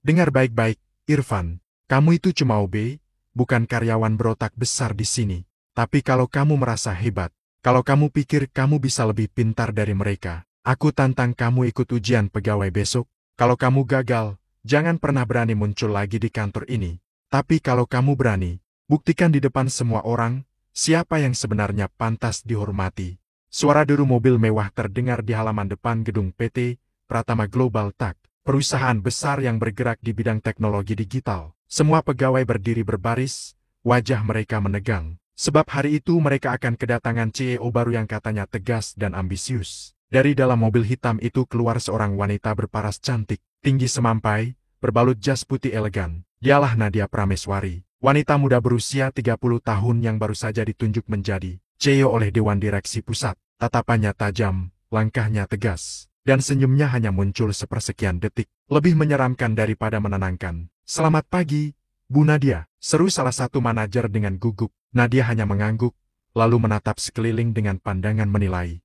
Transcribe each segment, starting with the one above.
Dengar baik-baik, Irfan. Kamu itu cuma OB, bukan karyawan berotak besar di sini. Tapi kalau kamu merasa hebat, kalau kamu pikir kamu bisa lebih pintar dari mereka, aku tantang kamu ikut ujian pegawai besok. Kalau kamu gagal, jangan pernah berani muncul lagi di kantor ini. Tapi kalau kamu berani, buktikan di depan semua orang, siapa yang sebenarnya pantas dihormati. Suara deru mobil mewah terdengar di halaman depan gedung PT Pratama Global Tech, perusahaan besar yang bergerak di bidang teknologi digital. Semua pegawai berdiri berbaris, wajah mereka menegang. Sebab hari itu mereka akan kedatangan CEO baru yang katanya tegas dan ambisius. Dari dalam mobil hitam itu keluar seorang wanita berparas cantik, tinggi semampai, berbalut jas putih elegan. Dialah Nadia Prameswari, wanita muda berusia 30 tahun yang baru saja ditunjuk menjadi CEO oleh Dewan Direksi Pusat. Tatapannya tajam, langkahnya tegas, dan senyumnya hanya muncul sepersekian detik, lebih menyeramkan daripada menenangkan. "Selamat pagi, Bu Nadia," seru salah satu manajer dengan gugup. Nadia hanya mengangguk, lalu menatap sekeliling dengan pandangan menilai.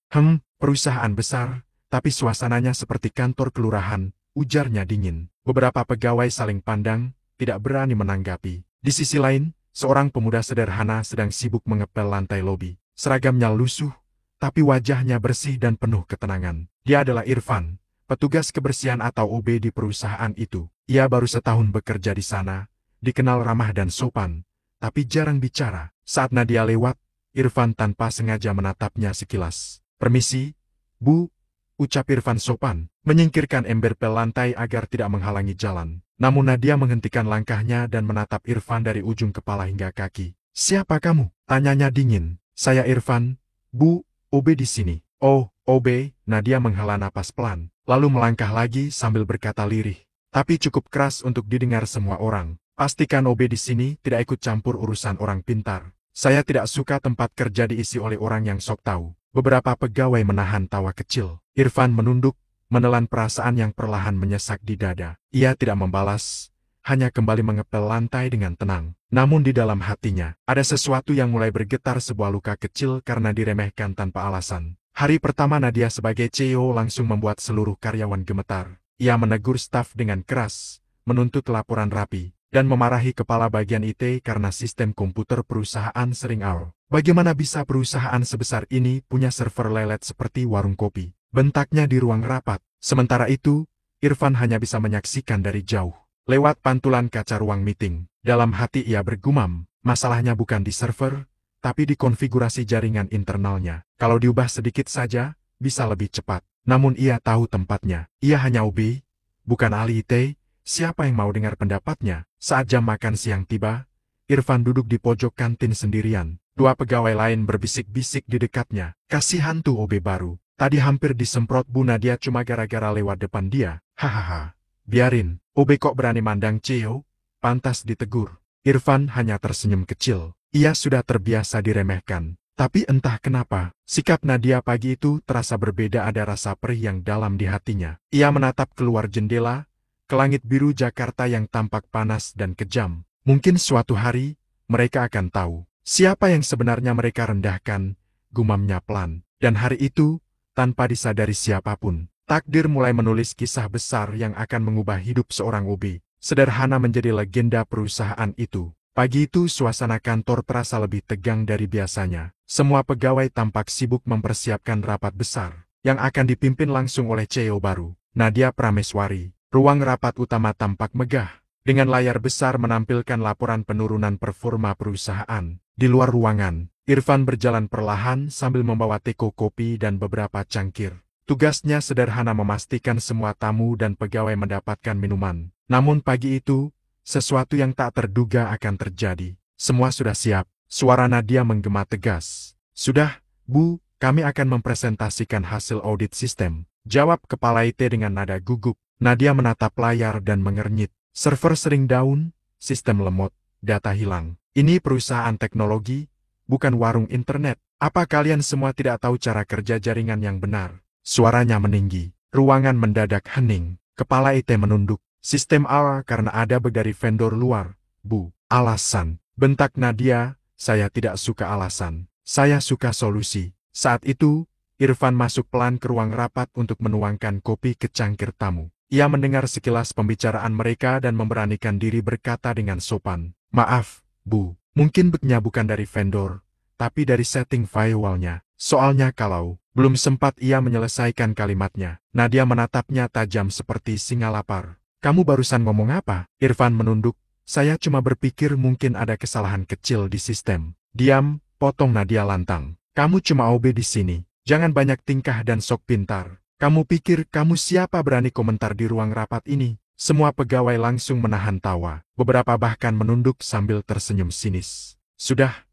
Perusahaan besar, tapi suasananya seperti kantor kelurahan, ujarnya dingin. Beberapa pegawai saling pandang, tidak berani menanggapi. Di sisi lain, seorang pemuda sederhana sedang sibuk mengepel lantai lobi. Seragamnya lusuh, tapi wajahnya bersih dan penuh ketenangan. Dia adalah Irfan, petugas kebersihan atau OB di perusahaan itu. Ia baru setahun bekerja di sana, dikenal ramah dan sopan, tapi jarang bicara. Saat Nadia lewat, Irfan tanpa sengaja menatapnya sekilas. "Permisi, Bu," ucap Irfan sopan, menyingkirkan ember pel lantai agar tidak menghalangi jalan. Namun Nadia menghentikan langkahnya dan menatap Irfan dari ujung kepala hingga kaki. "Siapa kamu?" tanyanya dingin. "Saya Irfan, Bu, OB di sini." "Oh, OB," Nadia menghela napas pelan, lalu melangkah lagi sambil berkata lirih, tapi cukup keras untuk didengar semua orang. "Pastikan OB di sini tidak ikut campur urusan orang pintar. Saya tidak suka tempat kerja diisi oleh orang yang sok tahu." Beberapa pegawai menahan tawa kecil. Irfan menunduk, menelan perasaan yang perlahan menyesak di dada. Ia tidak membalas, hanya kembali mengepel lantai dengan tenang. Namun di dalam hatinya, ada sesuatu yang mulai bergetar, sebuah luka kecil karena diremehkan tanpa alasan. Hari pertama Nadia sebagai CEO langsung membuat seluruh karyawan gemetar. Ia menegur staf dengan keras, menuntut laporan rapi, dan memarahi kepala bagian IT karena sistem komputer perusahaan sering error. "Bagaimana bisa perusahaan sebesar ini punya server lelet seperti warung kopi?" bentaknya di ruang rapat. Sementara itu, Irfan hanya bisa menyaksikan dari jauh, lewat pantulan kaca ruang meeting. Dalam hati ia bergumam, masalahnya bukan di server, tapi di konfigurasi jaringan internalnya. Kalau diubah sedikit saja, bisa lebih cepat. Namun ia tahu tempatnya. Ia hanya OB, bukan ahli IT. Siapa yang mau dengar pendapatnya? Saat jam makan siang tiba, Irfan duduk di pojok kantin sendirian. Dua pegawai lain berbisik-bisik di dekatnya. "Kasihan tuh OB baru. Tadi hampir disemprot Bu Nadia cuma gara-gara lewat depan dia." "Hahaha, biarin. OB kok berani mandang CEO? Pantas ditegur." Irfan hanya tersenyum kecil. Ia sudah terbiasa diremehkan. Tapi entah kenapa, sikap Nadia pagi itu terasa berbeda. Ada rasa perih yang dalam di hatinya. Ia menatap keluar jendela, ke langit biru Jakarta yang tampak panas dan kejam. Mungkin suatu hari, mereka akan tahu siapa yang sebenarnya mereka rendahkan, gumamnya pelan. Dan hari itu, tanpa disadari siapapun, takdir mulai menulis kisah besar yang akan mengubah hidup seorang OB. Sederhana menjadi legenda perusahaan itu. Pagi itu suasana kantor terasa lebih tegang dari biasanya. Semua pegawai tampak sibuk mempersiapkan rapat besar, yang akan dipimpin langsung oleh CEO baru, Nadia Prameswari. Ruang rapat utama tampak megah, dengan layar besar menampilkan laporan penurunan performa perusahaan. Di luar ruangan, Irfan berjalan perlahan sambil membawa teko kopi dan beberapa cangkir. Tugasnya sederhana, memastikan semua tamu dan pegawai mendapatkan minuman. Namun pagi itu, sesuatu yang tak terduga akan terjadi. "Semua sudah siap," suara Nadia menggema tegas. "Sudah, Bu, kami akan mempresentasikan hasil audit sistem," jawab kepala IT dengan nada gugup. Nadia menatap layar dan mengernyit. "Server sering down, sistem lemot, data hilang. Ini perusahaan teknologi, bukan warung internet. Apa kalian semua tidak tahu cara kerja jaringan yang benar?" Suaranya meninggi. Ruangan mendadak hening. Kepala IT menunduk. "Sistem error karena ada bug dari vendor luar, Bu." "Alasan?" bentak Nadia. "Saya tidak suka alasan. Saya suka solusi." Saat itu, Irfan masuk pelan ke ruang rapat untuk menuangkan kopi ke cangkir tamu. Ia mendengar sekilas pembicaraan mereka dan memberanikan diri berkata dengan sopan, "Maaf, Bu, mungkin bugnya bukan dari vendor, tapi dari setting firewall-nya. Soalnya kalau..." Belum sempat ia menyelesaikan kalimatnya, Nadia menatapnya tajam seperti singa lapar. "Kamu barusan ngomong apa?" Irfan menunduk. "Saya cuma berpikir mungkin ada kesalahan kecil di sistem." "Diam," potong Nadia lantang. "Kamu cuma OB di sini. Jangan banyak tingkah dan sok pintar. Kamu pikir kamu siapa berani komentar di ruang rapat ini?" Semua pegawai langsung menahan tawa. Beberapa bahkan menunduk sambil tersenyum sinis. "Sudah,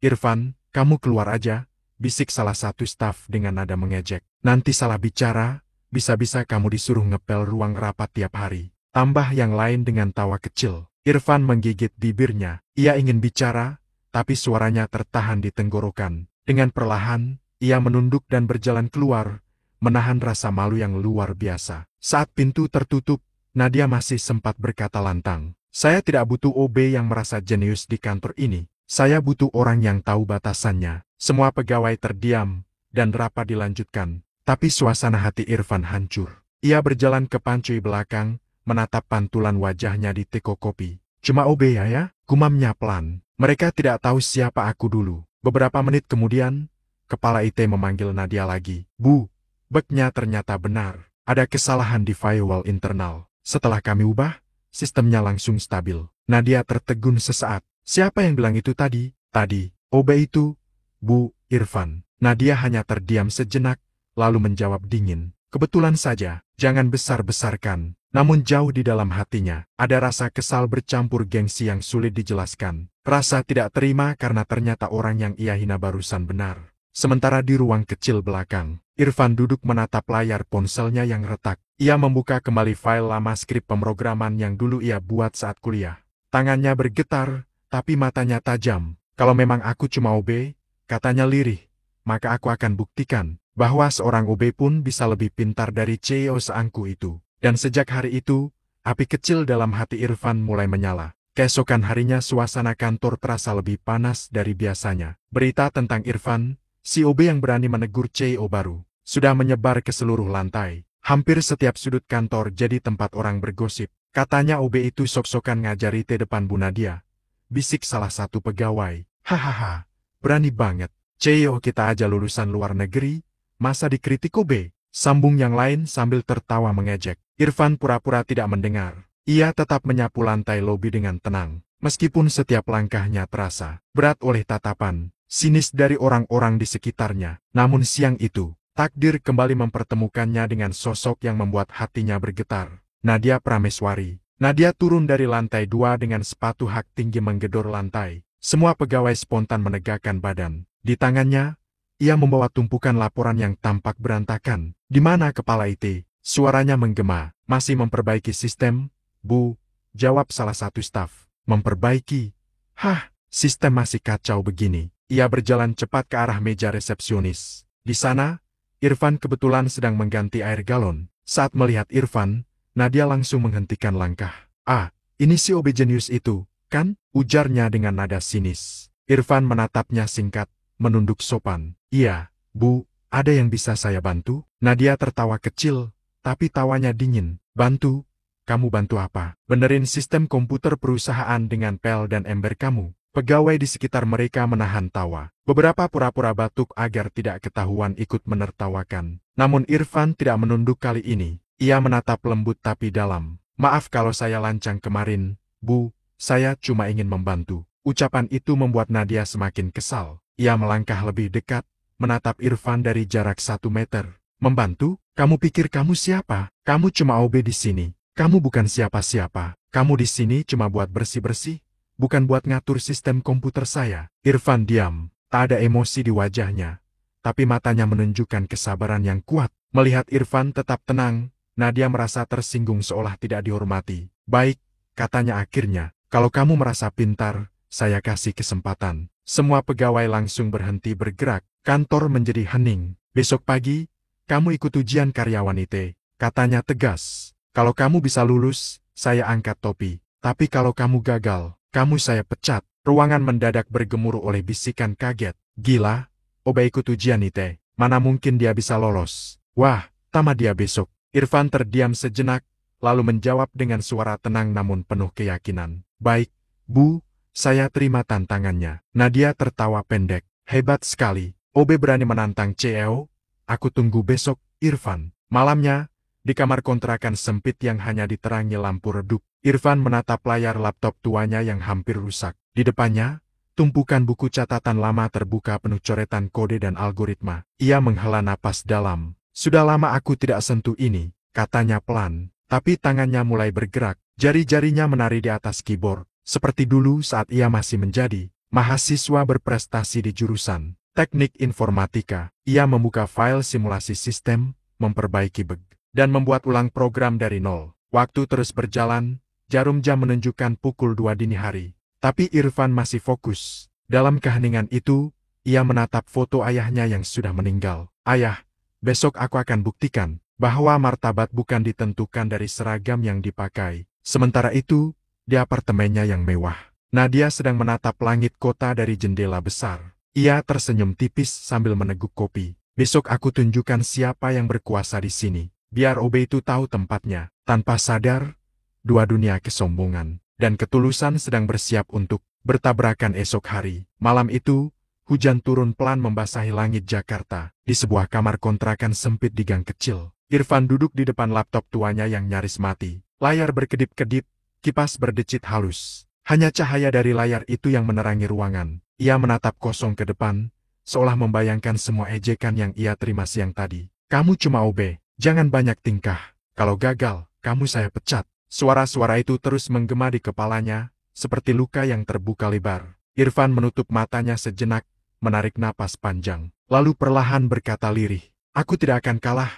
Irfan, kamu keluar aja," bisik salah satu staf dengan nada mengejek. "Nanti salah bicara, bisa-bisa kamu disuruh ngepel ruang rapat tiap hari." Tambah yang lain dengan tawa kecil. Irfan menggigit bibirnya. Ia ingin bicara, tapi suaranya tertahan di tenggorokan. Dengan perlahan, ia menunduk dan berjalan keluar, menahan rasa malu yang luar biasa. Saat pintu tertutup, Nadia masih sempat berkata lantang, "Saya tidak butuh OB yang merasa jenius di kantor ini. Saya butuh orang yang tahu batasannya." Semua pegawai terdiam, dan rapat dilanjutkan. Tapi suasana hati Irfan hancur. Ia berjalan ke pancuy belakang, menatap pantulan wajahnya di teko kopi. "Cuma OB ya? Gumamnya pelan. "Mereka tidak tahu siapa aku dulu." Beberapa menit kemudian, Kepala IT memanggil Nadia lagi. "Bu, bugnya ternyata benar. Ada kesalahan di firewall internal. Setelah kami ubah, sistemnya langsung stabil." Nadia tertegun sesaat. "Siapa yang bilang itu tadi?" "Tadi, OB itu, Bu, Irfan." Nadia hanya terdiam sejenak, lalu menjawab dingin, "Kebetulan saja, jangan besar-besarkan." Namun jauh di dalam hatinya, ada rasa kesal bercampur gengsi yang sulit dijelaskan. Rasa tidak terima karena ternyata orang yang ia hina barusan benar. Sementara di ruang kecil belakang, Irfan duduk menatap layar ponselnya yang retak. Ia membuka kembali file lama skrip pemrograman yang dulu ia buat saat kuliah. Tangannya bergetar, tapi matanya tajam. "Kalau memang aku cuma OB," katanya lirih, "maka aku akan buktikan bahwa seorang OB pun bisa lebih pintar dari CEO seangku itu." Dan sejak hari itu, api kecil dalam hati Irfan mulai menyala. Keesokan harinya suasana kantor terasa lebih panas dari biasanya. Berita tentang Irfan, si OB yang berani menegur CEO baru, sudah menyebar ke seluruh lantai. Hampir setiap sudut kantor jadi tempat orang bergosip. "Katanya OB itu sok-sokan ngajari IT depan Bu Nadia," bisik salah satu pegawai. "Hahaha, berani banget. CEO kita aja lulusan luar negeri, masa dikritik OB?" Sambung yang lain sambil tertawa mengejek. Irfan pura-pura tidak mendengar. Ia tetap menyapu lantai lobi dengan tenang, meskipun setiap langkahnya terasa berat oleh tatapan sinis dari orang-orang di sekitarnya. Namun siang itu, takdir kembali mempertemukannya dengan sosok yang membuat hatinya bergetar. Nadia Prameswari. Nadia turun dari lantai 2 dengan sepatu hak tinggi menggedor lantai. Semua pegawai spontan menegakkan badan. Di tangannya, ia membawa tumpukan laporan yang tampak berantakan. "Di mana kepala IT?" Suaranya menggema. "Masih memperbaiki sistem, Bu," jawab salah satu staf. "Memperbaiki? Hah, sistem masih kacau begini." Ia berjalan cepat ke arah meja resepsionis. Di sana, Irfan kebetulan sedang mengganti air galon. Saat melihat Irfan, Nadia langsung menghentikan langkah. "Ah, ini si OB jenius itu, kan?" ujarnya dengan nada sinis. Irfan menatapnya singkat, menunduk sopan. "Iya, Bu, ada yang bisa saya bantu?" Nadia tertawa kecil, tapi tawanya dingin. "Bantu? Kamu bantu apa?" "Benerin sistem komputer perusahaan dengan pel dan ember kamu." Pegawai di sekitar mereka menahan tawa. Beberapa pura-pura batuk agar tidak ketahuan ikut menertawakan. Namun Irfan tidak menunduk kali ini. Ia menatap lembut tapi dalam. "Maaf kalau saya lancang kemarin, Bu, saya cuma ingin membantu." Ucapan itu membuat Nadia semakin kesal. Ia melangkah lebih dekat, menatap Irfan dari jarak 1 meter. "Membantu? Kamu pikir kamu siapa? Kamu cuma OB di sini. Kamu bukan siapa-siapa. Kamu di sini cuma buat bersih-bersih, bukan buat ngatur sistem komputer saya." Irfan diam, tak ada emosi di wajahnya, tapi matanya menunjukkan kesabaran yang kuat. Melihat Irfan tetap tenang, Nadia merasa tersinggung seolah tidak dihormati. "Baik," katanya akhirnya, "kalau kamu merasa pintar, saya kasih kesempatan." Semua pegawai langsung berhenti bergerak. Kantor menjadi hening. "Besok pagi, kamu ikut ujian karyawan IT," katanya tegas. "Kalau kamu bisa lulus, saya angkat topi. Tapi kalau kamu gagal, kamu saya pecat." Ruangan mendadak bergemuruh oleh bisikan kaget. "Gila, OB ikut ujian IT. Mana mungkin dia bisa lolos. Wah, tamat dia besok." Irfan terdiam sejenak, lalu menjawab dengan suara tenang namun penuh keyakinan. Baik, Bu, saya terima tantangannya. Nadia tertawa pendek. Hebat sekali. OB berani menantang CEO. Aku tunggu besok, Irfan. Malamnya, di kamar kontrakan sempit yang hanya diterangi lampu redup, Irfan menatap layar laptop tuanya yang hampir rusak. Di depannya, tumpukan buku catatan lama terbuka penuh coretan kode dan algoritma. Ia menghela napas dalam. Sudah lama aku tidak sentuh ini, katanya pelan. Tapi tangannya mulai bergerak, jari-jarinya menari di atas keyboard, seperti dulu saat ia masih menjadi mahasiswa berprestasi di jurusan Teknik Informatika. Ia membuka file simulasi sistem, memperbaiki bug, dan membuat ulang program dari nol. Waktu terus berjalan, jarum jam menunjukkan pukul 2 dini hari. Tapi Irfan masih fokus. Dalam keheningan itu, ia menatap foto ayahnya yang sudah meninggal. Ayah, besok aku akan buktikan bahwa martabat bukan ditentukan dari seragam yang dipakai. Sementara itu, di apartemennya yang mewah, Nadia sedang menatap langit kota dari jendela besar. Ia tersenyum tipis sambil meneguk kopi. Besok aku tunjukkan siapa yang berkuasa di sini. Biar OB itu tahu tempatnya. Tanpa sadar, dua dunia kesombongan dan ketulusan sedang bersiap untuk bertabrakan esok hari. Malam itu, hujan turun pelan membasahi langit Jakarta. Di sebuah kamar kontrakan sempit di gang kecil, Irfan duduk di depan laptop tuanya yang nyaris mati. Layar berkedip-kedip, kipas berdecit halus. Hanya cahaya dari layar itu yang menerangi ruangan. Ia menatap kosong ke depan, seolah membayangkan semua ejekan yang ia terima siang tadi. Kamu cuma OB, jangan banyak tingkah. Kalau gagal, kamu saya pecat. Suara-suara itu terus menggema di kepalanya, seperti luka yang terbuka lebar. Irfan menutup matanya sejenak, menarik napas panjang, lalu perlahan berkata lirih, aku tidak akan kalah.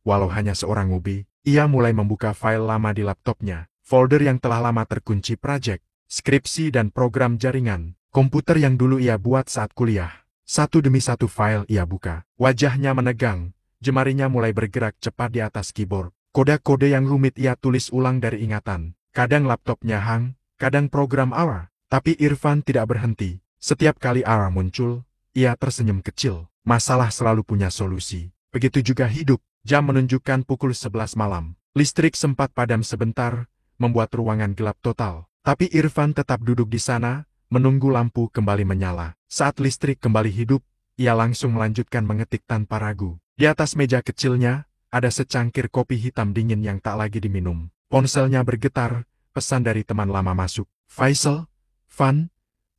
Walau hanya seorang OB, ia mulai membuka file lama di laptopnya, folder yang telah lama terkunci proyek, skripsi dan program jaringan, komputer yang dulu ia buat saat kuliah. Satu demi satu file ia buka. Wajahnya menegang, jemarinya mulai bergerak cepat di atas keyboard. Kode-kode yang rumit ia tulis ulang dari ingatan. Kadang laptopnya hang, kadang program error. Tapi Irfan tidak berhenti. Setiap kali error muncul, ia tersenyum kecil. Masalah selalu punya solusi. Begitu juga hidup. Jam menunjukkan pukul 11 malam. Listrik sempat padam sebentar, membuat ruangan gelap total. Tapi Irfan tetap duduk di sana, menunggu lampu kembali menyala. Saat listrik kembali hidup, ia langsung melanjutkan mengetik tanpa ragu. Di atas meja kecilnya, ada secangkir kopi hitam dingin yang tak lagi diminum. Ponselnya bergetar, pesan dari teman lama masuk. Faisal, Van,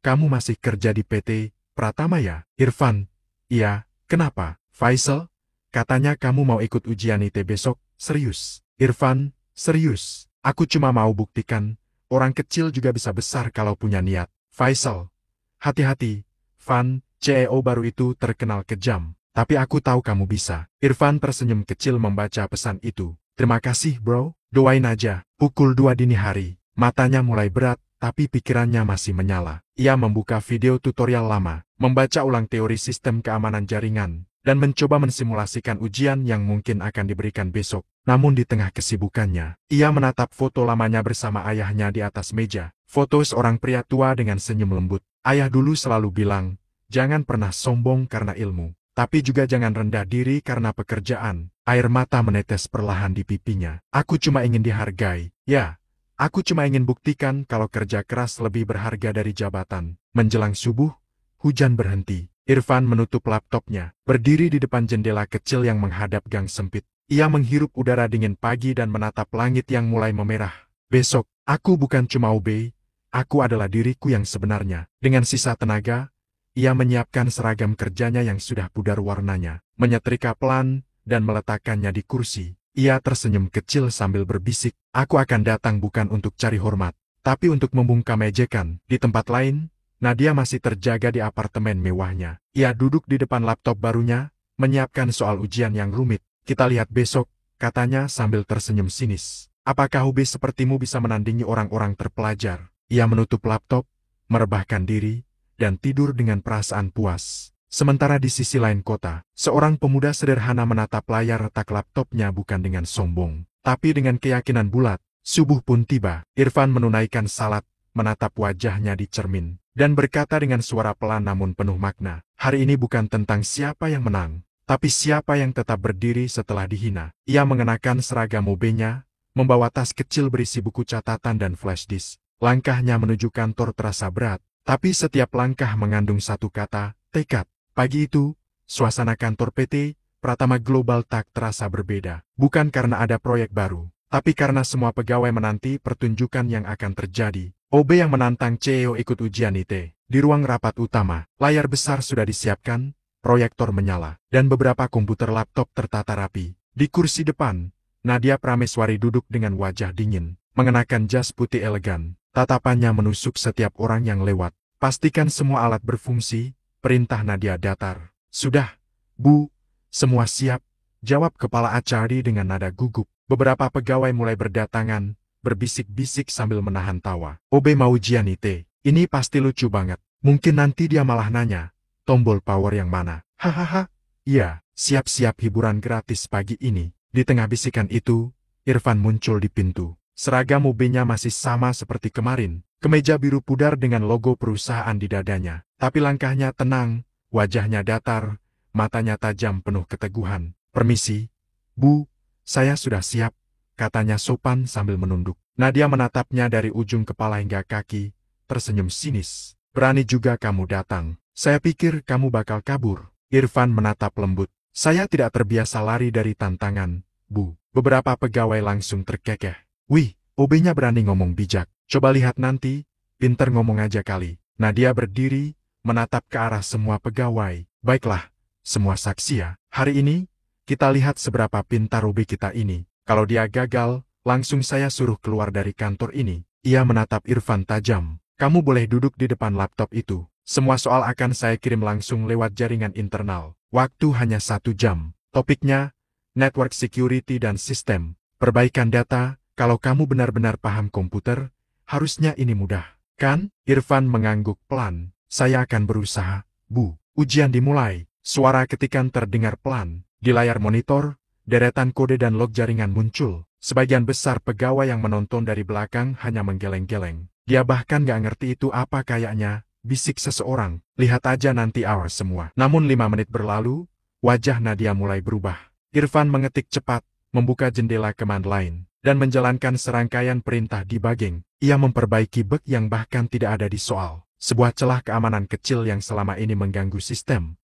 kamu masih kerja di PT Pratama ya? Irfan, iya, kenapa? Faisal, katanya kamu mau ikut ujian IT besok, serius? Irfan, serius. Aku cuma mau buktikan, orang kecil juga bisa besar kalau punya niat. Faisal, hati-hati, Van, CEO baru itu terkenal kejam. Tapi aku tahu kamu bisa. Irfan tersenyum kecil membaca pesan itu. Terima kasih bro, doain aja. Pukul 2 dini hari. Matanya mulai berat, tapi pikirannya masih menyala. Ia membuka video tutorial lama, membaca ulang teori sistem keamanan jaringan, dan mencoba mensimulasikan ujian yang mungkin akan diberikan besok. Namun di tengah kesibukannya, ia menatap foto lamanya bersama ayahnya di atas meja. Foto seorang pria tua dengan senyum lembut. Ayah dulu selalu bilang, jangan pernah sombong karena ilmu. Tapi juga jangan rendah diri karena pekerjaan. Air mata menetes perlahan di pipinya. Aku cuma ingin dihargai. Ya, aku cuma ingin buktikan kalau kerja keras lebih berharga dari jabatan. Menjelang subuh, hujan berhenti. Irfan menutup laptopnya, berdiri di depan jendela kecil yang menghadap gang sempit. Ia menghirup udara dingin pagi dan menatap langit yang mulai memerah. Besok, aku bukan cuma OB, aku adalah diriku yang sebenarnya. Dengan sisa tenaga, ia menyiapkan seragam kerjanya yang sudah pudar warnanya, menyetrika pelan, dan meletakkannya di kursi. Ia tersenyum kecil sambil berbisik, aku akan datang bukan untuk cari hormat, tapi untuk membungkam ejekan. Di tempat lain, Nadia masih terjaga di apartemen mewahnya. Ia duduk di depan laptop barunya, menyiapkan soal ujian yang rumit. Kita lihat besok, katanya sambil tersenyum sinis. Apakah hobi sepertimu bisa menandingi orang-orang terpelajar? Ia menutup laptop, merebahkan diri, dan tidur dengan perasaan puas. Sementara di sisi lain kota, seorang pemuda sederhana menatap layar retak laptopnya bukan dengan sombong, tapi dengan keyakinan bulat. Subuh pun tiba. Irfan menunaikan salat, menatap wajahnya di cermin, dan berkata dengan suara pelan namun penuh makna, hari ini bukan tentang siapa yang menang, tapi siapa yang tetap berdiri setelah dihina. Ia mengenakan seragam OB-nya, membawa tas kecil berisi buku catatan dan flash disk. Langkahnya menuju kantor terasa berat, tapi setiap langkah mengandung satu kata, tekad. Pagi itu, suasana kantor PT Pratama Global tak terasa berbeda. Bukan karena ada proyek baru, tapi karena semua pegawai menanti pertunjukan yang akan terjadi. OB yang menantang CEO ikut ujian IT. Di ruang rapat utama, layar besar sudah disiapkan, proyektor menyala, dan beberapa komputer laptop tertata rapi. Di kursi depan, Nadia Prameswari duduk dengan wajah dingin, mengenakan jas putih elegan. Tatapannya menusuk setiap orang yang lewat. Pastikan semua alat berfungsi, perintah Nadia datar. Sudah, Bu, semua siap, jawab kepala HRD dengan nada gugup. Beberapa pegawai mulai berdatangan, berbisik-bisik sambil menahan tawa. OB mau ujian IT, ini pasti lucu banget. Mungkin nanti dia malah nanya, tombol power yang mana? Hahaha, iya, siap-siap hiburan gratis pagi ini. Di tengah bisikan itu, Irfan muncul di pintu. Seragam OB-nya masih sama seperti kemarin, kemeja biru pudar dengan logo perusahaan di dadanya. Tapi langkahnya tenang, wajahnya datar, matanya tajam penuh keteguhan. Permisi, Bu, saya sudah siap, katanya sopan sambil menunduk. Nadia menatapnya dari ujung kepala hingga kaki, tersenyum sinis. Berani juga kamu datang. Saya pikir kamu bakal kabur. Irfan menatap lembut. Saya tidak terbiasa lari dari tantangan, Bu. Beberapa pegawai langsung terkekeh. Wih, OB-nya berani ngomong bijak. Coba lihat nanti, pinter ngomong aja kali. Nadia berdiri, menatap ke arah semua pegawai. Baiklah, semua saksi ya. Hari ini, kita lihat seberapa pintar OB kita ini. Kalau dia gagal, langsung saya suruh keluar dari kantor ini. Ia menatap Irfan tajam. Kamu boleh duduk di depan laptop itu. Semua soal akan saya kirim langsung lewat jaringan internal. Waktu hanya 1 jam. Topiknya, network security dan sistem. Perbaikan data. Kalau kamu benar-benar paham komputer, harusnya ini mudah, kan? Irfan mengangguk pelan. Saya akan berusaha, Bu. Ujian dimulai. Suara ketikan terdengar pelan. Di layar monitor, deretan kode dan log jaringan muncul. Sebagian besar pegawai yang menonton dari belakang hanya menggeleng-geleng. Dia bahkan gak ngerti itu apa kayaknya, bisik seseorang. Lihat aja nanti awal semua. Namun 5 menit berlalu, wajah Nadia mulai berubah. Irfan mengetik cepat, membuka jendela command line, dan menjalankan serangkaian perintah debugging. Ia memperbaiki bug yang bahkan tidak ada di soal. Sebuah celah keamanan kecil yang selama ini mengganggu sistem.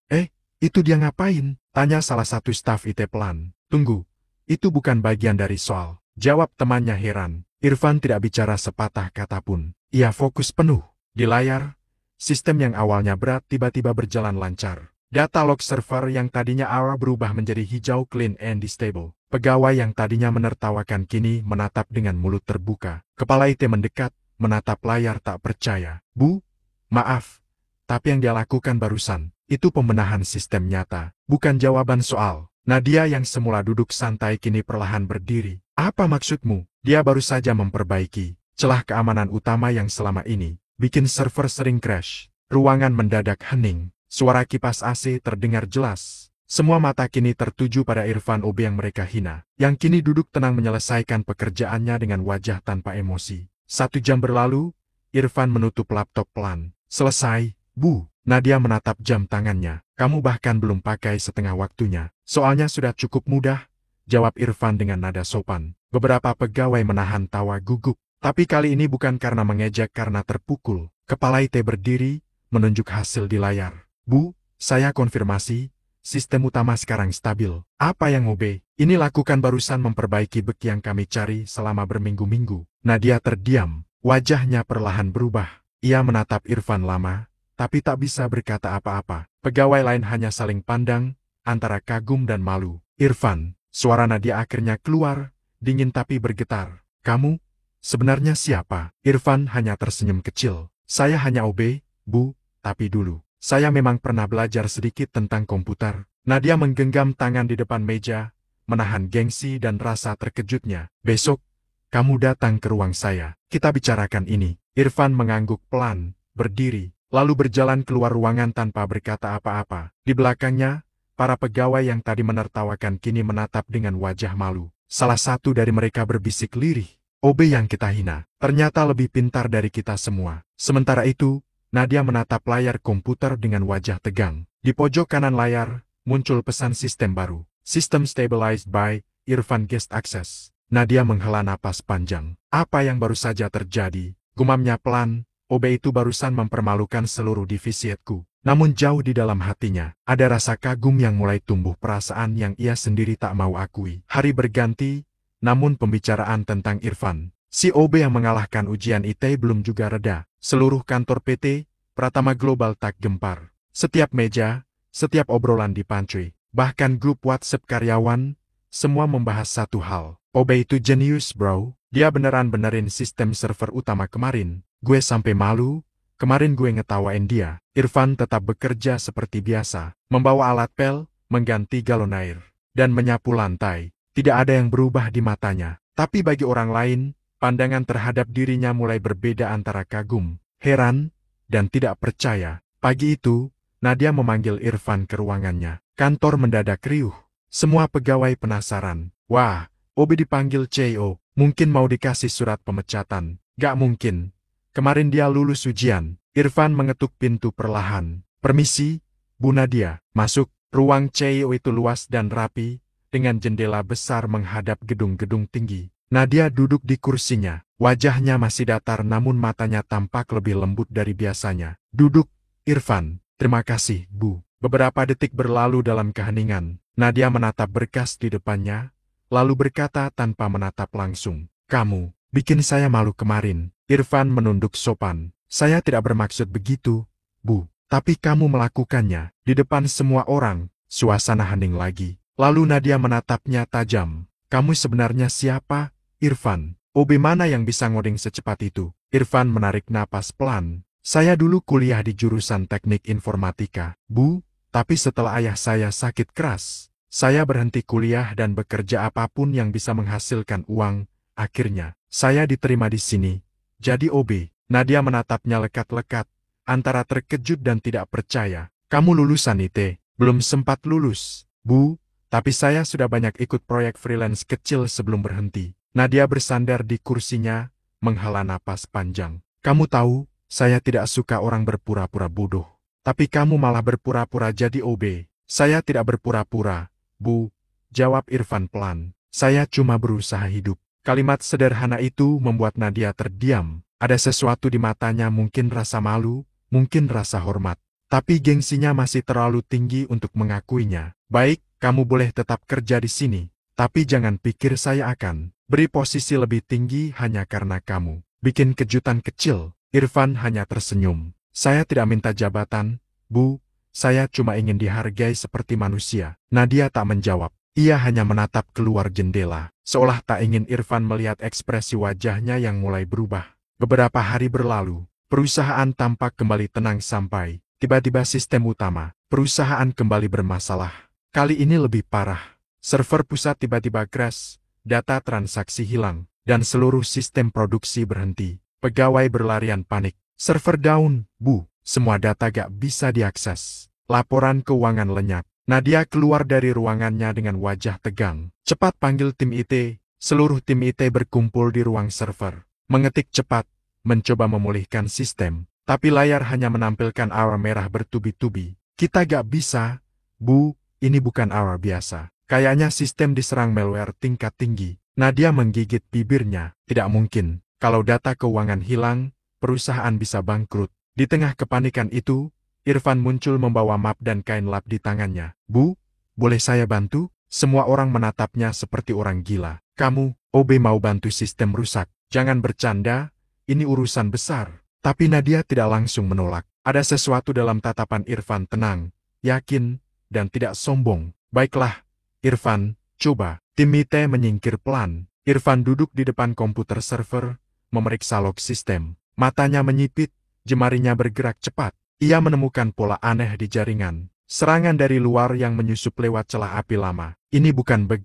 Itu dia ngapain? Tanya salah satu staf IT pelan. Tunggu, itu bukan bagian dari soal. Jawab temannya heran. Irfan tidak bicara sepatah kata pun. Ia fokus penuh. Di layar, sistem yang awalnya berat tiba-tiba berjalan lancar. Data log server yang tadinya awal berubah menjadi hijau clean and stable. Pegawai yang tadinya menertawakan kini menatap dengan mulut terbuka. Kepala IT mendekat, menatap layar tak percaya. Bu, maaf, tapi yang dia lakukan barusan, itu pembenahan sistem nyata, bukan jawaban soal. Nadia yang semula duduk santai kini perlahan berdiri. Apa maksudmu? Dia baru saja memperbaiki celah keamanan utama yang selama ini bikin server sering crash. Ruangan mendadak hening. Suara kipas AC terdengar jelas. Semua mata kini tertuju pada Irfan OB yang mereka hina, yang kini duduk tenang menyelesaikan pekerjaannya dengan wajah tanpa emosi. 1 jam berlalu, Irfan menutup laptop pelan. Selesai, Bu. Nadia menatap jam tangannya. Kamu bahkan belum pakai setengah waktunya. Soalnya sudah cukup mudah, jawab Irfan dengan nada sopan. Beberapa pegawai menahan tawa gugup. Tapi kali ini bukan karena mengejek karena terpukul. Kepala IT berdiri, menunjuk hasil di layar. Bu, saya konfirmasi, sistem utama sekarang stabil. Apa yang OB? Ini lakukan barusan memperbaiki bug yang kami cari selama berminggu-minggu. Nadia terdiam, wajahnya perlahan berubah. Ia menatap Irfan lama, tapi tak bisa berkata apa-apa. Pegawai lain hanya saling pandang, antara kagum dan malu. Irfan, suara Nadia akhirnya keluar, dingin tapi bergetar. Kamu, sebenarnya siapa? Irfan hanya tersenyum kecil. Saya hanya OB, Bu, tapi dulu. Saya memang pernah belajar sedikit tentang komputer. Nadia menggenggam tangan di depan meja, menahan gengsi dan rasa terkejutnya. Besok, kamu datang ke ruang saya. Kita bicarakan ini. Irfan mengangguk pelan, berdiri, lalu berjalan keluar ruangan tanpa berkata apa-apa. Di belakangnya, para pegawai yang tadi menertawakan kini menatap dengan wajah malu. Salah satu dari mereka berbisik lirih. OB yang kita hina, ternyata lebih pintar dari kita semua. Sementara itu, Nadia menatap layar komputer dengan wajah tegang. Di pojok kanan layar, muncul pesan sistem baru. System stabilized by Irfan Guest Access. Nadia menghela napas panjang. Apa yang baru saja terjadi? Gumamnya pelan. OB itu barusan mempermalukan seluruh divisietku. Namun jauh di dalam hatinya, ada rasa kagum yang mulai tumbuh, perasaan yang ia sendiri tak mau akui. Hari berganti, namun pembicaraan tentang Irfan, si OB yang mengalahkan ujian IT belum juga reda. Seluruh kantor PT Pratama Global tak gempar. Setiap meja, setiap obrolan di pantry, bahkan grup WhatsApp karyawan, semua membahas satu hal. OB itu jenius bro, dia beneran benerin sistem server utama kemarin. Gue sampai malu, kemarin gue ngetawain dia. Irfan tetap bekerja seperti biasa, membawa alat pel, mengganti galon air, dan menyapu lantai. Tidak ada yang berubah di matanya. Tapi bagi orang lain, pandangan terhadap dirinya mulai berbeda antara kagum, heran, dan tidak percaya. Pagi itu, Nadia memanggil Irfan ke ruangannya. Kantor mendadak riuh. Semua pegawai penasaran. Wah, OB dipanggil CEO, mungkin mau dikasih surat pemecatan. Gak mungkin. Kemarin dia lulus ujian. Irfan mengetuk pintu perlahan. Permisi, Bu Nadia. Masuk. Ruang CEO itu luas dan rapi, dengan jendela besar menghadap gedung-gedung tinggi. Nadia duduk di kursinya. Wajahnya masih datar namun matanya tampak lebih lembut dari biasanya. Duduk, Irfan. Terima kasih, Bu. Beberapa detik berlalu dalam keheningan. Nadia menatap berkas di depannya, lalu berkata tanpa menatap langsung. Kamu bikin saya malu kemarin. Irfan menunduk sopan. Saya tidak bermaksud begitu, Bu. Tapi kamu melakukannya di depan semua orang. Suasana hening lagi. Lalu Nadia menatapnya tajam. Kamu sebenarnya siapa, Irfan? OB mana yang bisa ngoding secepat itu? Irfan menarik napas pelan. Saya dulu kuliah di jurusan teknik informatika, Bu. Tapi setelah ayah saya sakit keras, saya berhenti kuliah dan bekerja apapun yang bisa menghasilkan uang. Akhirnya, saya diterima di sini. Jadi OB. Nadia menatapnya lekat-lekat, antara terkejut dan tidak percaya. Kamu lulusan IT? Belum sempat lulus, Bu. Tapi saya sudah banyak ikut proyek freelance kecil sebelum berhenti. Nadia bersandar di kursinya, menghela napas panjang. Kamu tahu, saya tidak suka orang berpura-pura bodoh. Tapi kamu malah berpura-pura jadi OB. Saya tidak berpura-pura, Bu. Jawab Irfan pelan. Saya cuma berusaha hidup. Kalimat sederhana itu membuat Nadia terdiam. Ada sesuatu di matanya, mungkin rasa malu, mungkin rasa hormat. Tapi gengsinya masih terlalu tinggi untuk mengakuinya. Baik, kamu boleh tetap kerja di sini. Tapi jangan pikir saya akan beri posisi lebih tinggi hanya karena kamu bikin kejutan kecil. Irfan hanya tersenyum. Saya tidak minta jabatan, Bu. Saya cuma ingin dihargai seperti manusia. Nadia tak menjawab. Ia hanya menatap keluar jendela, seolah tak ingin Irfan melihat ekspresi wajahnya yang mulai berubah. Beberapa hari berlalu, perusahaan tampak kembali tenang sampai tiba-tiba sistem utama perusahaan kembali bermasalah. Kali ini lebih parah. Server pusat tiba-tiba crash, data transaksi hilang, dan seluruh sistem produksi berhenti. Pegawai berlarian panik. Server down, Bu. Semua data gak bisa diakses. Laporan keuangan lenyap. Nadia keluar dari ruangannya dengan wajah tegang. Cepat panggil tim IT. Seluruh tim IT berkumpul di ruang server. Mengetik cepat, mencoba memulihkan sistem. Tapi layar hanya menampilkan aura merah bertubi-tubi. Kita gak bisa, Bu. Ini bukan aura biasa. Kayaknya sistem diserang malware tingkat tinggi. Nadia menggigit bibirnya. Tidak mungkin. Kalau data keuangan hilang, perusahaan bisa bangkrut. Di tengah kepanikan itu, Irfan muncul membawa map dan kain lap di tangannya. Bu, boleh saya bantu? Semua orang menatapnya seperti orang gila. Kamu, OB mau bantu sistem rusak? Jangan bercanda, ini urusan besar. Tapi Nadia tidak langsung menolak. Ada sesuatu dalam tatapan Irfan, tenang, yakin, dan tidak sombong. Baiklah, Irfan, coba. Tim IT menyingkir pelan. Irfan duduk di depan komputer server, memeriksa log sistem. Matanya menyipit, jemarinya bergerak cepat. Ia menemukan pola aneh di jaringan. Serangan dari luar yang menyusup lewat celah api lama. Ini bukan bug,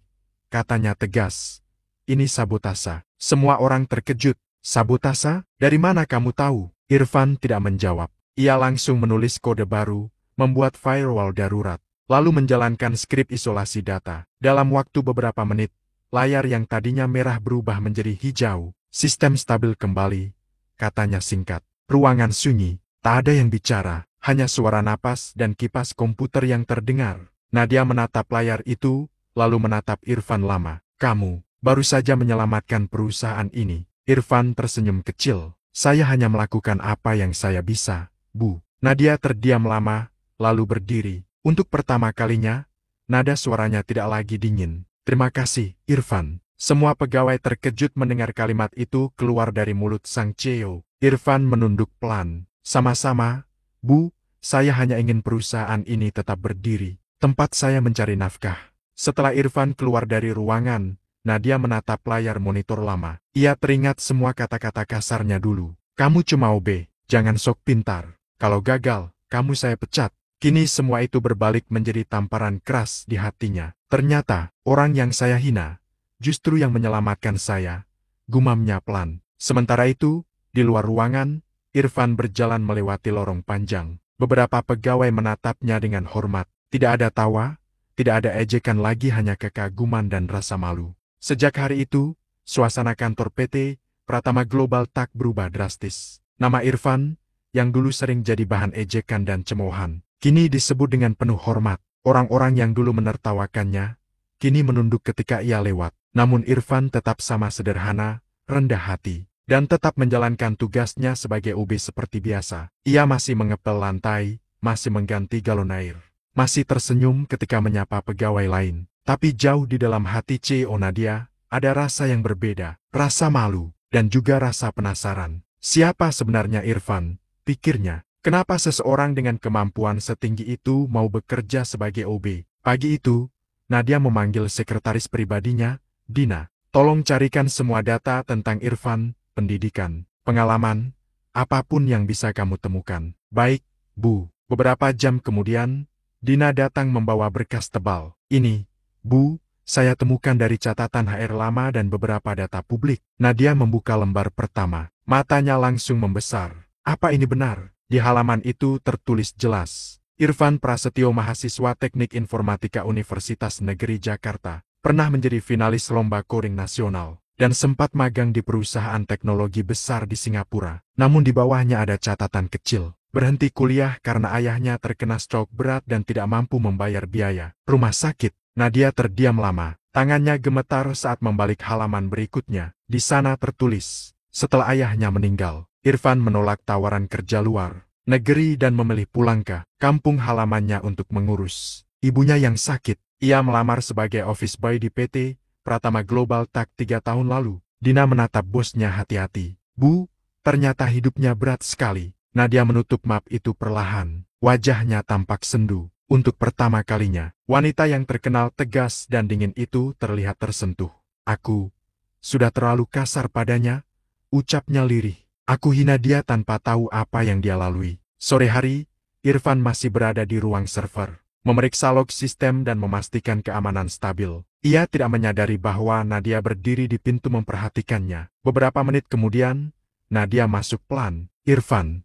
katanya tegas. Ini sabotase. Semua orang terkejut. Sabotase? Dari mana kamu tahu? Irfan tidak menjawab. Ia langsung menulis kode baru, membuat firewall darurat, lalu menjalankan skrip isolasi data. Dalam waktu beberapa menit, layar yang tadinya merah berubah menjadi hijau. Sistem stabil kembali, katanya singkat. Ruangan sunyi. Tak ada yang bicara, hanya suara napas dan kipas komputer yang terdengar. Nadia menatap layar itu, lalu menatap Irfan lama. Kamu, baru saja menyelamatkan perusahaan ini. Irfan tersenyum kecil. Saya hanya melakukan apa yang saya bisa, Bu. Nadia terdiam lama, lalu berdiri. Untuk pertama kalinya, nada suaranya tidak lagi dingin. Terima kasih, Irfan. Semua pegawai terkejut mendengar kalimat itu keluar dari mulut sang CEO. Irfan menunduk pelan. Sama-sama, Bu, saya hanya ingin perusahaan ini tetap berdiri. Tempat saya mencari nafkah. Setelah Irfan keluar dari ruangan, Nadia menatap layar monitor lama. Ia teringat semua kata-kata kasarnya dulu. Kamu cuma OB, jangan sok pintar. Kalau gagal, kamu saya pecat. Kini semua itu berbalik menjadi tamparan keras di hatinya. Ternyata, orang yang saya hina, justru yang menyelamatkan saya, gumamnya pelan. Sementara itu, di luar ruangan, Irfan berjalan melewati lorong panjang. Beberapa pegawai menatapnya dengan hormat. Tidak ada tawa, tidak ada ejekan lagi, hanya kekaguman dan rasa malu. Sejak hari itu, suasana kantor PT Pratama Global tak berubah drastis. Nama Irfan, yang dulu sering jadi bahan ejekan dan cemoohan, kini disebut dengan penuh hormat. Orang-orang yang dulu menertawakannya, kini menunduk ketika ia lewat. Namun Irfan tetap sama sederhana, rendah hati, dan tetap menjalankan tugasnya sebagai OB seperti biasa. Ia masih mengepel lantai, masih mengganti galon air, masih tersenyum ketika menyapa pegawai lain. Tapi jauh di dalam hati CEO Nadia, ada rasa yang berbeda, rasa malu, dan juga rasa penasaran. Siapa sebenarnya Irfan? Pikirnya. Kenapa seseorang dengan kemampuan setinggi itu mau bekerja sebagai OB? Pagi itu, Nadia memanggil sekretaris pribadinya, Dina. Tolong carikan semua data tentang Irfan, pendidikan, pengalaman, apapun yang bisa kamu temukan. Baik, Bu. Beberapa jam kemudian, Dina datang membawa berkas tebal. Ini, Bu, saya temukan dari catatan HR lama dan beberapa data publik. Nadia membuka lembar pertama. Matanya langsung membesar. Apa ini benar? Di halaman itu tertulis jelas. Irfan Prasetyo, mahasiswa Teknik Informatika Universitas Negeri Jakarta, pernah menjadi finalis lomba coding nasional, dan sempat magang di perusahaan teknologi besar di Singapura. Namun di bawahnya ada catatan kecil. Berhenti kuliah karena ayahnya terkena stroke berat dan tidak mampu membayar biaya rumah sakit. Nadia terdiam lama. Tangannya gemetar saat membalik halaman berikutnya. Di sana tertulis, setelah ayahnya meninggal, Irfan menolak tawaran kerja luar negeri dan memilih pulang ke kampung halamannya untuk mengurus ibunya yang sakit. Ia melamar sebagai office boy di PT Pratama Global tak 3 tahun lalu. Dina menatap bosnya hati-hati. Bu, ternyata hidupnya berat sekali. Nadia menutup map itu perlahan. Wajahnya tampak sendu. Untuk pertama kalinya, wanita yang terkenal tegas dan dingin itu terlihat tersentuh. Aku sudah terlalu kasar padanya, ucapnya lirih. Aku hina dia tanpa tahu apa yang dia lalui. Sore hari, Irfan masih berada di ruang server, memeriksa log sistem dan memastikan keamanan stabil. Ia tidak menyadari bahwa Nadia berdiri di pintu memperhatikannya. Beberapa menit kemudian, Nadia masuk pelan. Irfan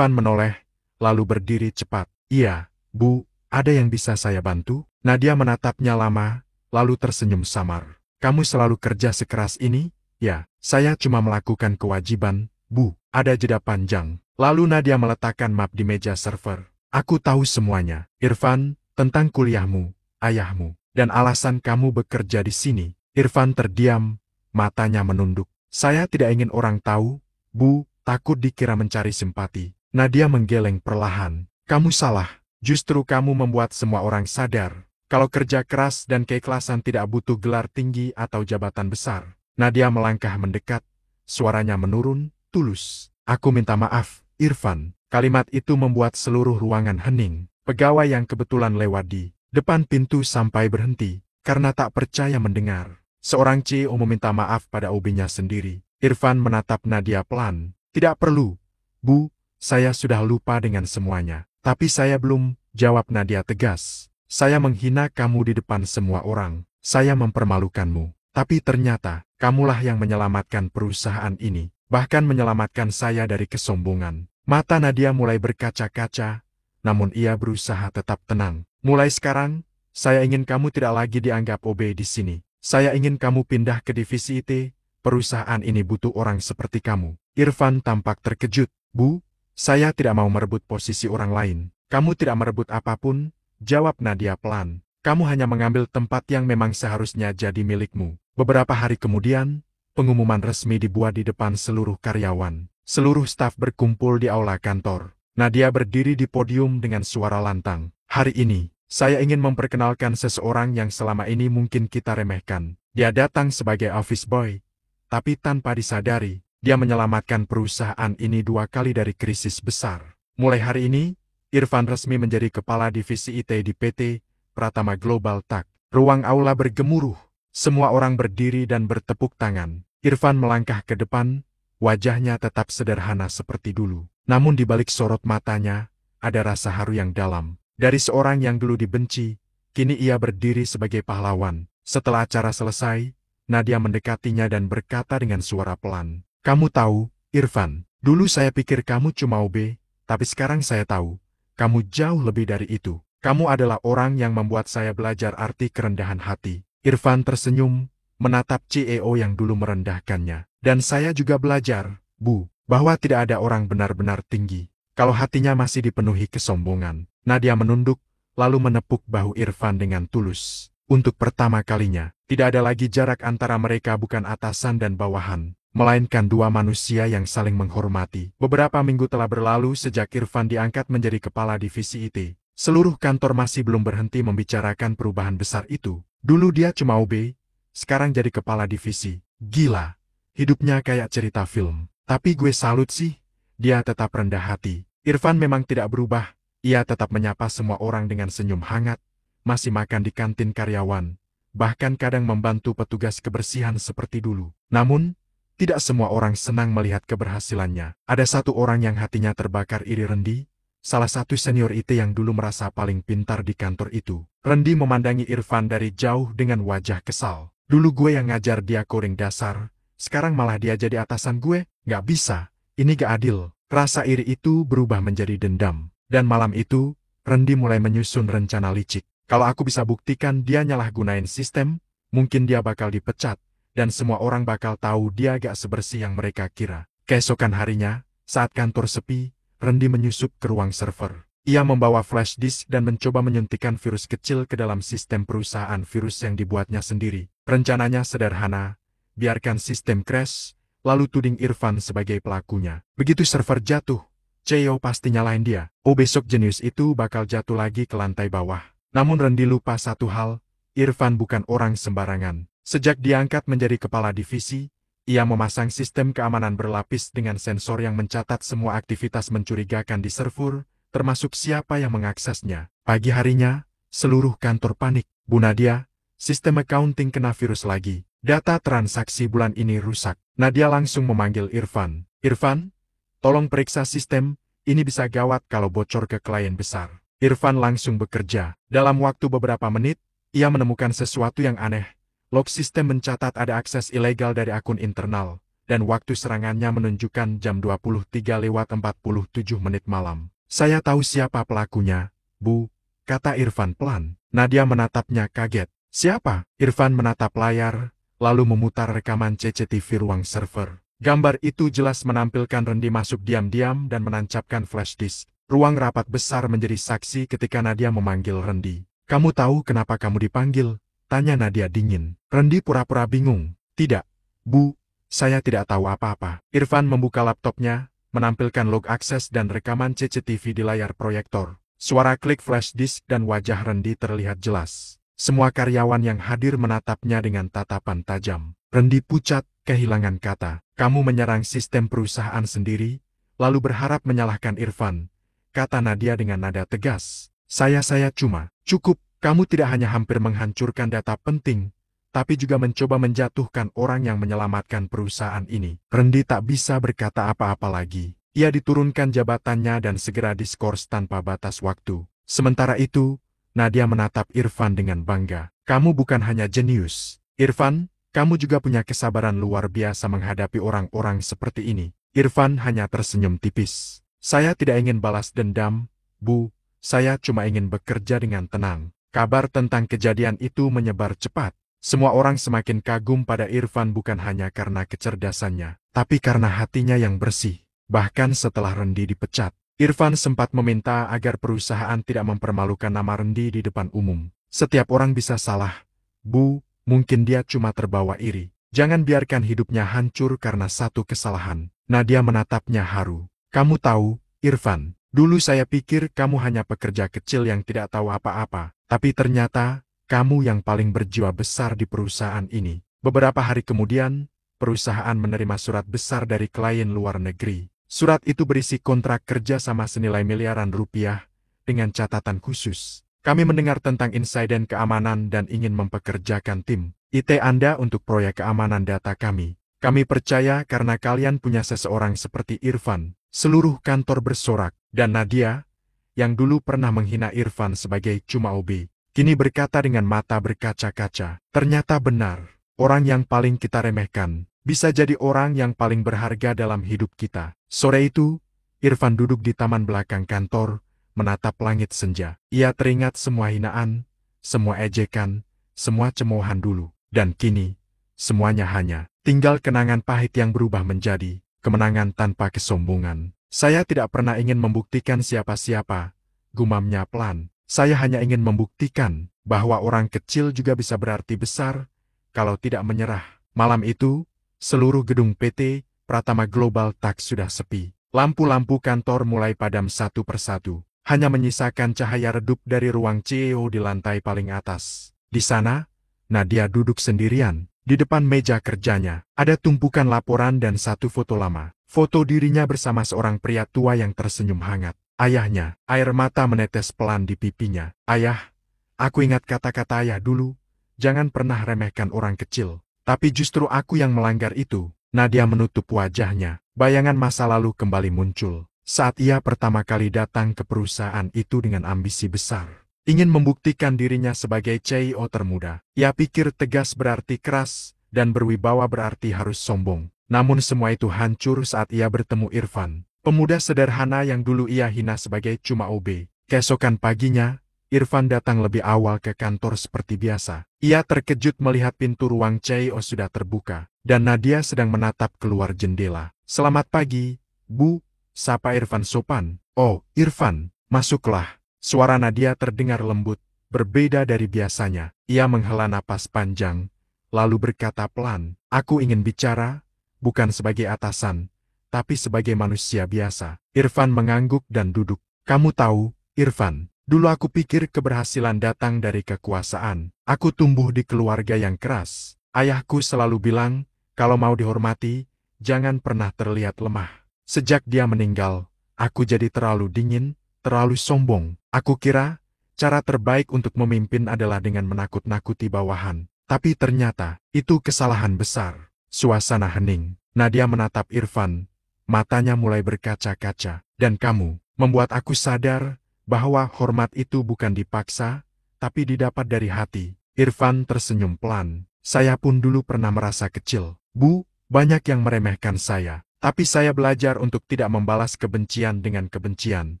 menoleh, lalu berdiri cepat. Iya, Bu. Ada yang bisa saya bantu? Nadia menatapnya lama, lalu tersenyum samar. Kamu selalu kerja sekeras ini? Ya, saya cuma melakukan kewajiban, Bu. Ada jeda panjang. Lalu Nadia meletakkan map di meja server. Aku tahu semuanya, Irfan, tentang kuliahmu, ayahmu, dan alasan kamu bekerja di sini. Irfan terdiam, matanya menunduk. Saya tidak ingin orang tahu, Bu, takut dikira mencari simpati. Nadia menggeleng perlahan. Kamu salah. Justru kamu membuat semua orang sadar, kalau kerja keras dan keikhlasan tidak butuh gelar tinggi atau jabatan besar. Nadia melangkah mendekat, suaranya menurun, tulus. Aku minta maaf, Irfan. Kalimat itu membuat seluruh ruangan hening. Pegawai yang kebetulan lewat di depan pintu sampai berhenti, karena tak percaya mendengar. Seorang CEO meminta maaf pada OB-nya sendiri. Irfan menatap Nadia pelan. Tidak perlu, Bu, saya sudah lupa dengan semuanya. Tapi saya belum, jawab Nadia tegas. Saya menghina kamu di depan semua orang. Saya mempermalukanmu. Tapi ternyata, kamulah yang menyelamatkan perusahaan ini. Bahkan menyelamatkan saya dari kesombongan. Mata Nadia mulai berkaca-kaca, namun ia berusaha tetap tenang. Mulai sekarang, saya ingin kamu tidak lagi dianggap OB di sini. Saya ingin kamu pindah ke divisi IT. Perusahaan ini butuh orang seperti kamu. Irfan tampak terkejut. Bu, saya tidak mau merebut posisi orang lain. Kamu tidak merebut apapun, jawab Nadia pelan. Kamu hanya mengambil tempat yang memang seharusnya jadi milikmu. Beberapa hari kemudian, pengumuman resmi dibuat di depan seluruh karyawan. Seluruh staf berkumpul di aula kantor. Nadia berdiri di podium dengan suara lantang. Hari ini, saya ingin memperkenalkan seseorang yang selama ini mungkin kita remehkan. Dia datang sebagai office boy, tapi tanpa disadari, dia menyelamatkan perusahaan ini 2 kali dari krisis besar. Mulai hari ini, Irfan resmi menjadi kepala divisi IT di PT Pratama Global Tech. Ruang aula bergemuruh. Semua orang berdiri dan bertepuk tangan. Irfan melangkah ke depan, wajahnya tetap sederhana seperti dulu. Namun di balik sorot matanya, ada rasa haru yang dalam. Dari seorang yang dulu dibenci, kini ia berdiri sebagai pahlawan. Setelah acara selesai, Nadia mendekatinya dan berkata dengan suara pelan, "Kamu tahu, Irfan, dulu saya pikir kamu cuma OB, tapi sekarang saya tahu, kamu jauh lebih dari itu. Kamu adalah orang yang membuat saya belajar arti kerendahan hati." Irfan tersenyum, menatap CEO yang dulu merendahkannya. "Dan saya juga belajar, Bu, bahwa tidak ada orang benar-benar tinggi kalau hatinya masih dipenuhi kesombongan." Nadia menunduk, lalu menepuk bahu Irfan dengan tulus. Untuk pertama kalinya, tidak ada lagi jarak antara mereka, bukan atasan dan bawahan, melainkan 2 manusia yang saling menghormati. Beberapa minggu telah berlalu sejak Irfan diangkat menjadi kepala divisi IT. Seluruh kantor masih belum berhenti membicarakan perubahan besar itu. Dulu dia cuma OB, sekarang jadi kepala divisi. Gila, hidupnya kayak cerita film. Tapi gue salut sih, dia tetap rendah hati. Irfan memang tidak berubah, ia tetap menyapa semua orang dengan senyum hangat, masih makan di kantin karyawan, bahkan kadang membantu petugas kebersihan seperti dulu. Namun, tidak semua orang senang melihat keberhasilannya. Ada satu orang yang hatinya terbakar iri. Rendi, salah satu senior IT yang dulu merasa paling pintar di kantor itu. Rendi memandangi Irfan dari jauh dengan wajah kesal. "Dulu gue yang ngajar dia coding dasar, sekarang malah dia jadi atasan gue? Gak bisa, ini gak adil." Rasa iri itu berubah menjadi dendam. Dan malam itu, Rendi mulai menyusun rencana licik. Kalau aku bisa buktikan dia nyalahgunain sistem, mungkin dia bakal dipecat, dan semua orang bakal tahu dia gak sebersih yang mereka kira. Keesokan harinya, saat kantor sepi, Rendi menyusup ke ruang server. Ia membawa flash disk dan mencoba menyuntikkan virus kecil ke dalam sistem perusahaan, virus yang dibuatnya sendiri. Rencananya sederhana, biarkan sistem crash, lalu tuding Irfan sebagai pelakunya. Begitu server jatuh, CEO pasti nyalain dia. Oh, besok jenius itu bakal jatuh lagi ke lantai bawah. Namun Rendi lupa satu hal, Irfan bukan orang sembarangan. Sejak diangkat menjadi kepala divisi, ia memasang sistem keamanan berlapis dengan sensor yang mencatat semua aktivitas mencurigakan di server, termasuk siapa yang mengaksesnya. Pagi harinya, seluruh kantor panik. "Bu Nadia, sistem accounting kena virus lagi. Data transaksi bulan ini rusak." Nadia langsung memanggil Irfan. "Irfan, tolong periksa sistem, ini bisa gawat kalau bocor ke klien besar." Irfan langsung bekerja. Dalam waktu beberapa menit, ia menemukan sesuatu yang aneh. Log sistem mencatat ada akses ilegal dari akun internal, dan waktu serangannya menunjukkan jam 23:47 malam. "Saya tahu siapa pelakunya, Bu," kata Irfan pelan. Nadia menatapnya kaget. "Siapa?" Irfan menatap layar, lalu memutar rekaman CCTV ruang server. Gambar itu jelas menampilkan Rendi masuk diam-diam dan menancapkan flash disk. Ruang rapat besar menjadi saksi ketika Nadia memanggil Rendi. "Kamu tahu kenapa kamu dipanggil?" tanya Nadia dingin. Rendi pura-pura bingung. "Tidak, Bu, saya tidak tahu apa-apa." Irfan membuka laptopnya, menampilkan log akses dan rekaman CCTV di layar proyektor. Suara klik flash disk dan wajah Rendi terlihat jelas. Semua karyawan yang hadir menatapnya dengan tatapan tajam. Rendi pucat, kehilangan kata. "Kamu menyerang sistem perusahaan sendiri, lalu berharap menyalahkan Irfan," kata Nadia dengan nada tegas. Saya cuma, cukup, kamu tidak hanya hampir menghancurkan data penting, tapi juga mencoba menjatuhkan orang yang menyelamatkan perusahaan ini." Rendi tak bisa berkata apa-apa lagi. Ia diturunkan jabatannya dan segera diskors tanpa batas waktu. Sementara itu, Nadia menatap Irfan dengan bangga. "Kamu bukan hanya jenius, Irfan, kamu juga punya kesabaran luar biasa menghadapi orang-orang seperti ini." Irfan hanya tersenyum tipis. "Saya tidak ingin balas dendam, Bu, saya cuma ingin bekerja dengan tenang." Kabar tentang kejadian itu menyebar cepat. Semua orang semakin kagum pada Irfan bukan hanya karena kecerdasannya, tapi karena hatinya yang bersih. Bahkan setelah Rendi dipecat, Irfan sempat meminta agar perusahaan tidak mempermalukan nama Rendi di depan umum. "Setiap orang bisa salah, Bu, mungkin dia cuma terbawa iri. Jangan biarkan hidupnya hancur karena satu kesalahan. Nadia menatapnya haru. Kamu tahu, Irfan, dulu saya pikir kamu hanya pekerja kecil yang tidak tahu apa-apa. Tapi ternyata, kamu yang paling berjiwa besar di perusahaan ini. Beberapa hari kemudian, perusahaan menerima surat besar dari klien luar negeri. Surat itu berisi kontrak kerja sama senilai miliaran rupiah, dengan catatan khusus. Kami mendengar tentang insiden keamanan dan ingin mempekerjakan tim IT Anda untuk proyek keamanan data kami. Kami percaya karena kalian punya seseorang seperti Irfan. Seluruh kantor bersorak, dan Nadia, yang dulu pernah menghina Irfan sebagai cuma OB, kini berkata dengan mata berkaca-kaca. Ternyata benar, orang yang paling kita remehkan, bisa jadi orang yang paling berharga dalam hidup kita. Sore itu, Irfan duduk di taman belakang kantor, menatap langit senja. Ia teringat semua hinaan, semua ejekan, semua cemoohan dulu. Dan kini, semuanya hanya tinggal kenangan pahit yang berubah menjadi kemenangan tanpa kesombongan. Saya tidak pernah ingin membuktikan siapa-siapa, gumamnya pelan. Saya hanya ingin membuktikan bahwa orang kecil juga bisa berarti besar kalau tidak menyerah. Malam itu, seluruh gedung PT Pratama Global Tak sudah sepi. Lampu-lampu kantor mulai padam satu persatu. Hanya menyisakan cahaya redup dari ruang CEO di lantai paling atas. Di sana, Nadia duduk sendirian. Di depan meja kerjanya, ada tumpukan laporan dan satu foto lama. Foto dirinya bersama seorang pria tua yang tersenyum hangat. Ayahnya, air mata menetes pelan di pipinya. Ayah, aku ingat kata-kata ayah dulu. Jangan pernah remehkan orang kecil. Tapi justru aku yang melanggar itu. Nadia menutup wajahnya. Bayangan masa lalu kembali muncul. Saat ia pertama kali datang ke perusahaan itu dengan ambisi besar. Ingin membuktikan dirinya sebagai CEO termuda. Ia pikir tegas berarti keras, dan berwibawa berarti harus sombong. Namun semua itu hancur saat ia bertemu Irfan. Pemuda sederhana yang dulu ia hina sebagai cuma OB. Keesokan paginya, Irfan datang lebih awal ke kantor seperti biasa. Ia terkejut melihat pintu ruang CEO sudah terbuka, dan Nadia sedang menatap keluar jendela. Selamat pagi, Bu, sapa Irfan sopan. Oh, Irfan, masuklah. Suara Nadia terdengar lembut, berbeda dari biasanya. Ia menghela napas panjang, lalu berkata pelan, aku ingin bicara, bukan sebagai atasan, tapi sebagai manusia biasa. Irfan mengangguk dan duduk. Kamu tahu, Irfan, dulu aku pikir keberhasilan datang dari kekuasaan. Aku tumbuh di keluarga yang keras. Ayahku selalu bilang, kalau mau dihormati, jangan pernah terlihat lemah. Sejak dia meninggal, aku jadi terlalu dingin, terlalu sombong. Aku kira, cara terbaik untuk memimpin adalah dengan menakut-nakuti bawahan. Tapi ternyata, itu kesalahan besar. Suasana hening. Nadia menatap Irfan. Matanya mulai berkaca-kaca. Dan kamu, membuat aku sadar bahwa hormat itu bukan dipaksa, tapi didapat dari hati. Irfan tersenyum pelan. Saya pun dulu pernah merasa kecil. Bu, banyak yang meremehkan saya. Tapi saya belajar untuk tidak membalas kebencian dengan kebencian.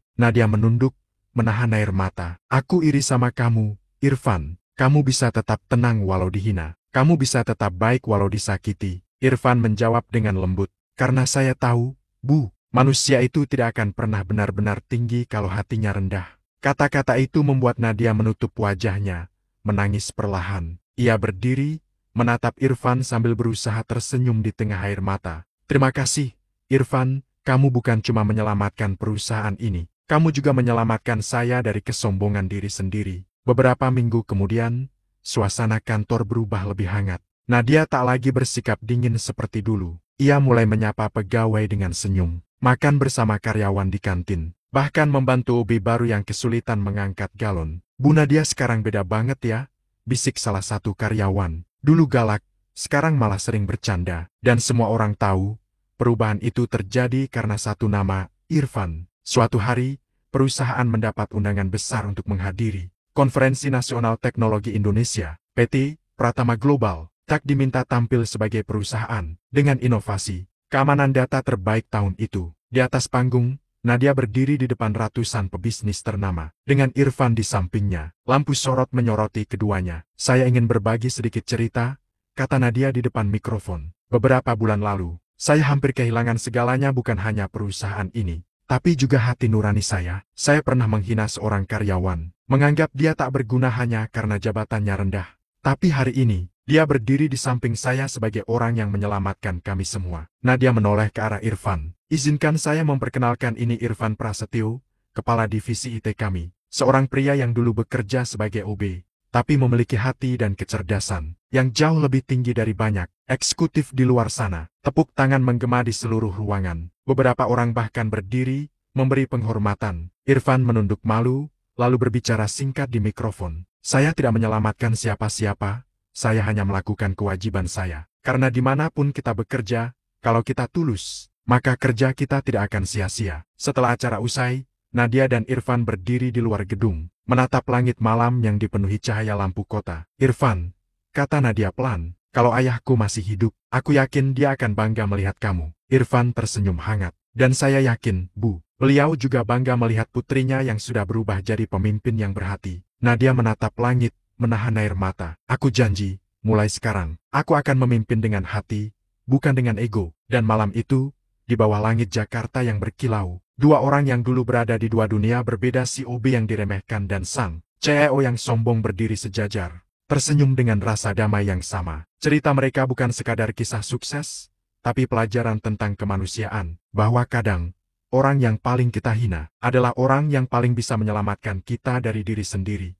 Nadia menunduk, menahan air mata. Aku iri sama kamu, Irfan. Kamu bisa tetap tenang walau dihina. Kamu bisa tetap baik walau disakiti. Irfan menjawab dengan lembut. Karena saya tahu, Bu, manusia itu tidak akan pernah benar-benar tinggi kalau hatinya rendah. Kata-kata itu membuat Nadia menutup wajahnya, menangis perlahan. Ia berdiri, menatap Irfan sambil berusaha tersenyum di tengah air mata. Terima kasih, Irfan, kamu bukan cuma menyelamatkan perusahaan ini. Kamu juga menyelamatkan saya dari kesombongan diri sendiri. Beberapa minggu kemudian, suasana kantor berubah lebih hangat. Nadia tak lagi bersikap dingin seperti dulu. Ia mulai menyapa pegawai dengan senyum, makan bersama karyawan di kantin, bahkan membantu OB baru yang kesulitan mengangkat galon. Bu Nadia sekarang beda banget ya, bisik salah satu karyawan. Dulu galak, sekarang malah sering bercanda. Dan semua orang tahu, perubahan itu terjadi karena satu nama, Irfan. Suatu hari, perusahaan mendapat undangan besar untuk menghadiri Konferensi Nasional Teknologi Indonesia, PT Pratama Global. Tak diminta tampil sebagai perusahaan dengan inovasi keamanan data terbaik tahun itu. Di atas panggung, Nadia berdiri di depan ratusan pebisnis ternama, dengan Irfan di sampingnya. Lampu sorot menyoroti keduanya. Saya ingin berbagi sedikit cerita, kata Nadia di depan mikrofon. Beberapa bulan lalu, saya hampir kehilangan segalanya, bukan hanya perusahaan ini, tapi juga hati nurani saya. Saya pernah menghina seorang karyawan, menganggap dia tak berguna hanya karena jabatannya rendah. Tapi hari ini, Dia berdiri di samping saya sebagai orang yang menyelamatkan kami semua. Nadia menoleh ke arah Irfan. Izinkan saya memperkenalkan, ini Irfan Prasetyo, Kepala Divisi IT kami. Seorang pria yang dulu bekerja sebagai OB, tapi memiliki hati dan kecerdasan yang jauh lebih tinggi dari banyak eksekutif di luar sana. Tepuk tangan menggema di seluruh ruangan. Beberapa orang bahkan berdiri, memberi penghormatan. Irfan menunduk malu, lalu berbicara singkat di mikrofon. Saya tidak menyelamatkan siapa-siapa, saya hanya melakukan kewajiban saya. Karena dimanapun kita bekerja, kalau kita tulus, maka kerja kita tidak akan sia-sia. Setelah acara usai, Nadia dan Irfan berdiri di luar gedung, menatap langit malam yang dipenuhi cahaya lampu kota. Irfan, kata Nadia pelan, kalau ayahku masih hidup, aku yakin dia akan bangga melihat kamu. Irfan tersenyum hangat. Dan saya yakin, Bu, beliau juga bangga melihat putrinya yang sudah berubah jadi pemimpin yang berhati. Nadia menatap langit, menahan air mata. Aku janji, mulai sekarang, aku akan memimpin dengan hati, bukan dengan ego. Dan malam itu, di bawah langit Jakarta yang berkilau, dua orang yang dulu berada di dua dunia berbeda, si OB yang diremehkan dan sang CEO yang sombong berdiri sejajar, tersenyum dengan rasa damai yang sama. Cerita mereka bukan sekadar kisah sukses, tapi pelajaran tentang kemanusiaan, bahwa kadang, orang yang paling kita hina adalah orang yang paling bisa menyelamatkan kita dari diri sendiri.